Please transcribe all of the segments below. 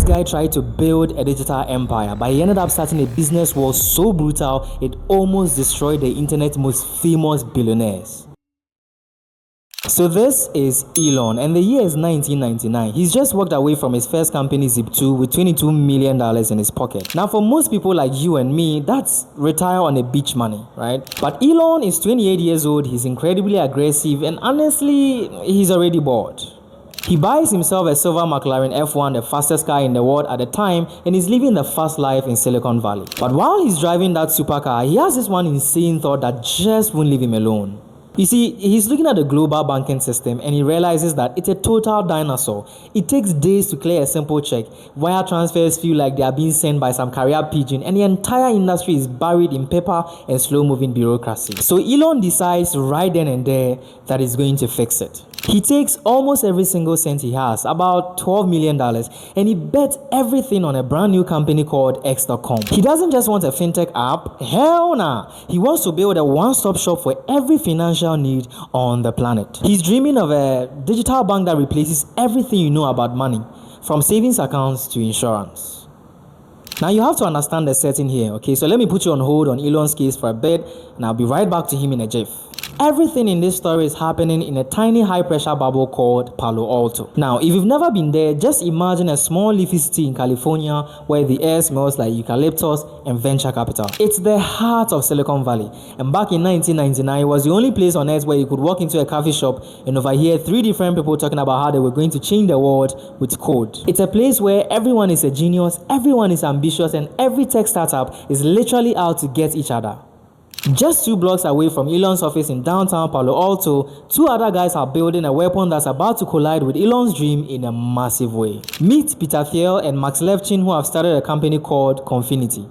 guy tried to build a digital empire, but he ended up starting a business war so brutal it almost destroyed the internet's most famous billionaires. So this is Elon, and the year is 1999. He's just walked away from his first company, Zip2, with $22 million in his pocket. Now, for most people like you and me, that's retire on a beach money, right? But Elon is 28 years old, he's incredibly aggressive, and honestly, he's already bored. He buys himself a silver McLaren F1, the fastest car in the world at the time, and is living the fast life in Silicon Valley. But while he's driving that supercar, he has this one insane thought that just won't leave him alone. You see, he's looking at the global banking system and he realizes that it's a total dinosaur. It takes days to clear a simple check. Wire transfers feel like they are being sent by some carrier pigeon, and the entire industry is buried in paper and slow-moving bureaucracy. So Elon decides right then and there that he's going to fix it. He takes almost every single cent he has, about $12 million, and he bets everything on a brand new company called X.com. He doesn't just want a fintech app, hell nah. He wants to build a one-stop shop for every financial need on the planet. He's dreaming of a digital bank that replaces everything you know about money, from savings accounts to insurance. Now you have to understand the setting here, okay? So let me put you on hold on Elon's case for a bit, and I'll be right back to him in a jiff. Everything in this story is happening in a tiny high-pressure bubble called Palo Alto. Now, if you've never been there, just imagine a small leafy city in California where the air smells like eucalyptus and venture capital. It's the heart of Silicon Valley, and back in 1999, it was the only place on earth where you could walk into a coffee shop and overhear 3 different people talking about how they were going to change the world with code. It's a place where everyone is a genius, everyone is ambitious, and every tech startup is literally out to get each other. Just 2 blocks away from Elon's office in downtown Palo Alto, 2 other guys are building a weapon that's about to collide with Elon's dream in a massive way. Meet Peter Thiel and Max Levchin, who have started a company called Confinity.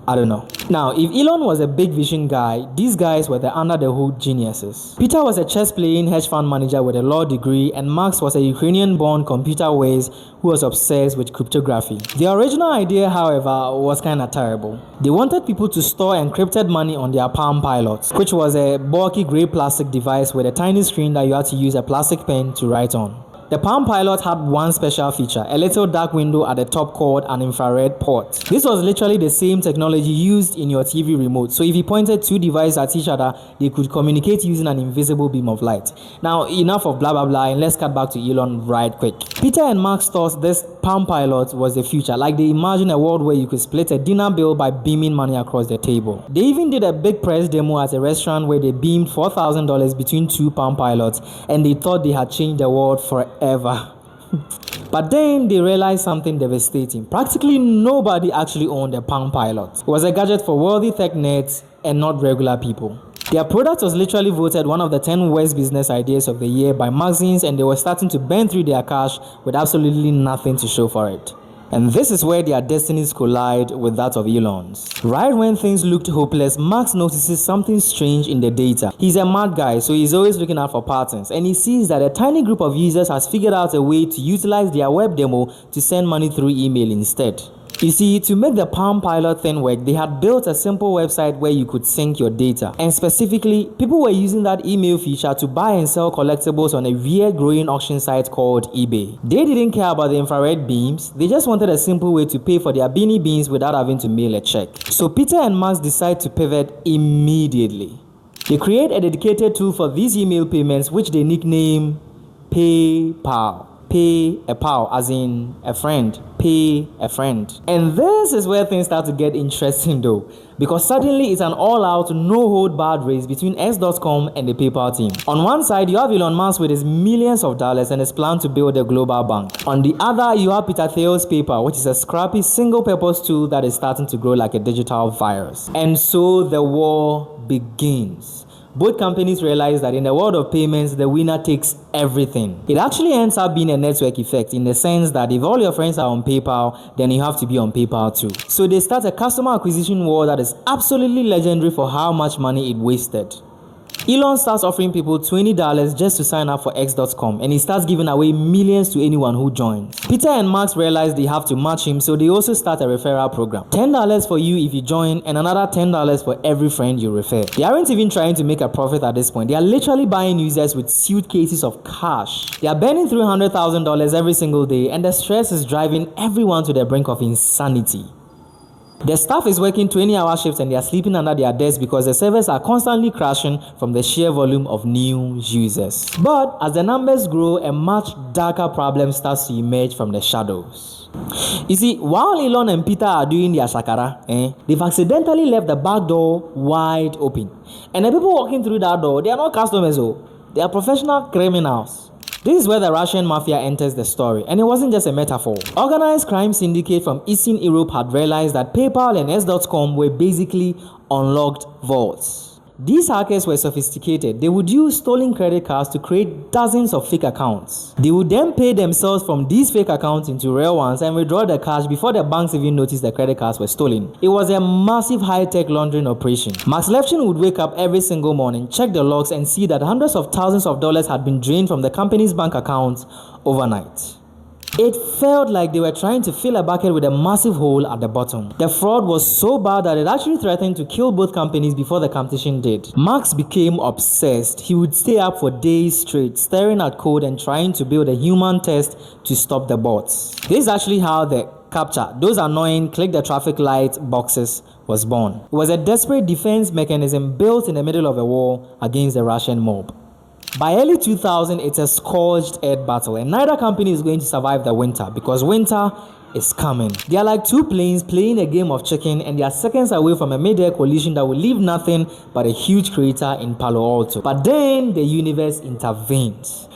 I don't know. Now, if Elon was a big vision guy, these guys were the under-the-hood geniuses. Peter was a chess-playing hedge fund manager with a law degree, and Max was a Ukrainian-born computer whiz who was obsessed with cryptography. The original idea, however, was kinda terrible. They wanted people to store encrypted money on their Palm Pilot, which was a bulky grey plastic device with a tiny screen that you had to use a plastic pen to write on. The Palm Pilot had one special feature, a little dark window at the top called an infrared port. This was literally the same technology used in your TV remote, so if you pointed 2 devices at each other, they could communicate using an invisible beam of light. Now, enough of blah blah blah, and let's cut back to Elon right quick. Peter and Max thought this Palm Pilot was the future, like they imagined a world where you could split a dinner bill by beaming money across the table. They even did a big press demo at a restaurant where they beamed $4,000 between 2 Palm Pilots, and they thought they had changed the world forever. But then they realized something devastating. Practically nobody actually owned a Palm Pilot. It was a gadget for wealthy tech nerds and not regular people. Their product was literally voted one of the 10 worst business ideas of the year by magazines, and they were starting to burn through their cash with absolutely nothing to show for it. And this is where their destinies collide with that of Elon's. Right when things looked hopeless, Max notices something strange in the data. He's a mad guy, so he's always looking out for patterns, and he sees that a tiny group of users has figured out a way to utilize their web demo to send money through email instead. You see, to make the Palm Pilot thing work, they had built a simple website where you could sync your data. And specifically, people were using that email feature to buy and sell collectibles on a weird growing auction site called eBay. They didn't care about the infrared beams, they just wanted a simple way to pay for their beanie beans without having to mail a check. So Peter and Max decide to pivot immediately. They create a dedicated tool for these email payments, which they nickname PayPal. Pay a pal, as in a friend. Pay a friend. And this is where things start to get interesting though, because suddenly it's an all-out, no-hold-barred race between X.com and the PayPal team. On one side, you have Elon Musk with his millions of dollars and his plan to build a global bank. On the other, you have Peter Thiel's PayPal, which is a scrappy, single-purpose tool that is starting to grow like a digital virus. And so the war begins. Both companies realize that in the world of payments, the winner takes everything. It actually ends up being a network effect in the sense that if all your friends are on PayPal, then you have to be on PayPal too. So they start a customer acquisition war that is absolutely legendary for how much money it wasted. Elon starts offering people $20 just to sign up for X.com, and he starts giving away millions to anyone who joins. Peter and Max realize they have to match him, so they also start a referral program. $10 for you if you join, and another $10 for every friend you refer. They aren't even trying to make a profit at this point. They are literally buying users with suitcases of cash. They are burning through $100,000 every single day, and the stress is driving everyone to the brink of insanity. The staff is working 20-hour shifts and they are sleeping under their desks because the servers are constantly crashing from the sheer volume of new users. But as the numbers grow, a much darker problem starts to emerge from the shadows. You see, while Elon and Peter are doing their shakara, they've accidentally left the back door wide open. And the people walking through that door, they are not customers, they are professional criminals. This is where the Russian mafia enters the story, and it wasn't just a metaphor. Organized crime syndicate from Eastern Europe had realized that PayPal and S.com were basically unlocked vaults. These hackers were sophisticated. They would use stolen credit cards to create dozens of fake accounts. They would then pay themselves from these fake accounts into real ones and withdraw the cash before the banks even noticed the credit cards were stolen. It was a massive high-tech laundering operation. Max Levchin would wake up every single morning, check the logs, and see that hundreds of thousands of dollars had been drained from the company's bank accounts overnight. It felt like they were trying to fill a bucket with a massive hole at the bottom. The fraud was so bad that it actually threatened to kill both companies before the competition did. Max became obsessed. He would stay up for days straight, staring at code and trying to build a human test to stop the bots. This is actually how the CAPTCHA, those annoying click the traffic light boxes, was born. It was a desperate defense mechanism built in the middle of a war against the Russian mob. By early 2000, it's a scorched earth battle, and neither company is going to survive the winter because winter is coming. They are like two planes playing a game of chicken, and they are seconds away from a mid-air collision that will leave nothing but a huge crater in Palo Alto. But then the universe intervenes.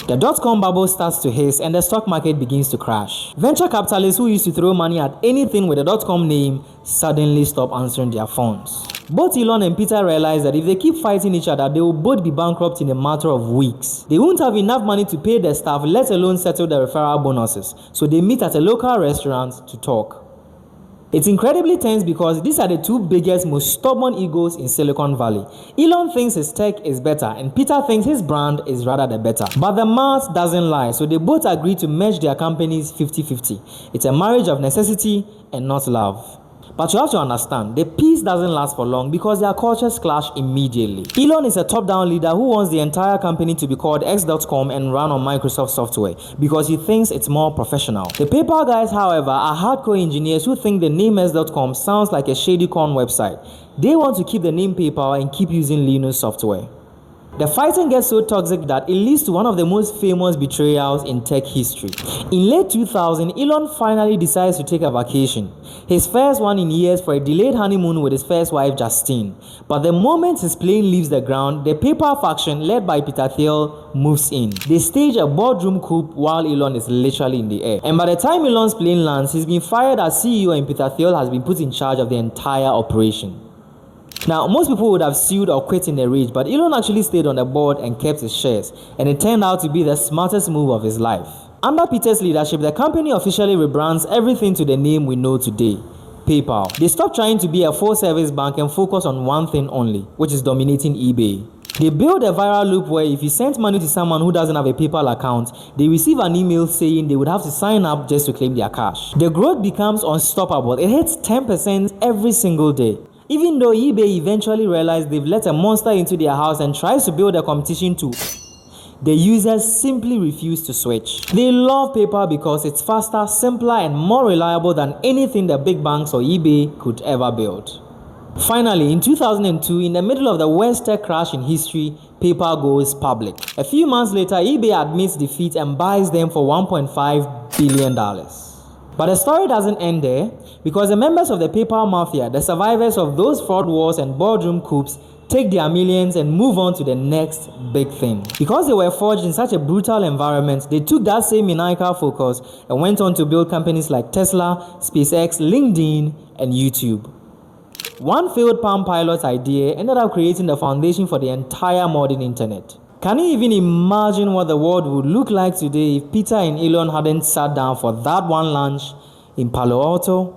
The dot-com bubble starts to hiss and the stock market begins to crash. Venture capitalists who used to throw money at anything with a dot-com name suddenly stop answering their phones. Both Elon and Peter realize that if they keep fighting each other, they will both be bankrupt in a matter of weeks. They won't have enough money to pay their staff, let alone settle the referral bonuses. So they meet at a local restaurant to talk. It's incredibly tense because these are the two biggest, most stubborn egos in Silicon Valley. Elon thinks his tech is better and Peter thinks his brand is rather the better. But the math doesn't lie, so they both agree to merge their companies 50-50. It's a marriage of necessity and not love. But you have to understand, the peace doesn't last for long because their cultures clash immediately. Elon is a top-down leader who wants the entire company to be called X.com and run on Microsoft software because he thinks it's more professional. The PayPal guys, however, are hardcore engineers who think the name S.com sounds like a shady con website. They want to keep the name PayPal and keep using Linux software. The fighting gets so toxic that it leads to one of the most famous betrayals in tech history. In late 2000, Elon finally decides to take a vacation. His first one in years for a delayed honeymoon with his first wife Justine. But the moment his plane leaves the ground, the PayPal faction led by Peter Thiel moves in. They stage a boardroom coup while Elon is literally in the air. And by the time Elon's plane lands, he's been fired as CEO and Peter Thiel has been put in charge of the entire operation. Now, most people would have sued or quit in a rage, but Elon actually stayed on the board and kept his shares, and it turned out to be the smartest move of his life. Under Peter's leadership, the company officially rebrands everything to the name we know today, PayPal. They stopped trying to be a full-service bank and focus on one thing only, which is dominating eBay. They built a viral loop where if you sent money to someone who doesn't have a PayPal account, they receive an email saying they would have to sign up just to claim their cash. The growth becomes unstoppable. It hits 10% every single day. Even though eBay eventually realized they've let a monster into their house and tries to build a competition too, the users simply refuse to switch. They love PayPal because it's faster, simpler, and more reliable than anything the big banks or eBay could ever build. Finally, in 2002, in the middle of the worst tech crash in history, PayPal goes public. A few months later, eBay admits defeat and buys them for $1.5 billion. But the story doesn't end there, because the members of the PayPal mafia, the survivors of those fraud wars and boardroom coups, take their millions and move on to the next big thing. Because they were forged in such a brutal environment, they took that same maniacal focus and went on to build companies like Tesla, SpaceX, LinkedIn, and YouTube. One failed Palm Pilot idea ended up creating the foundation for the entire modern internet. Can you even imagine what the world would look like today if Peter and Elon hadn't sat down for that one lunch in Palo Alto?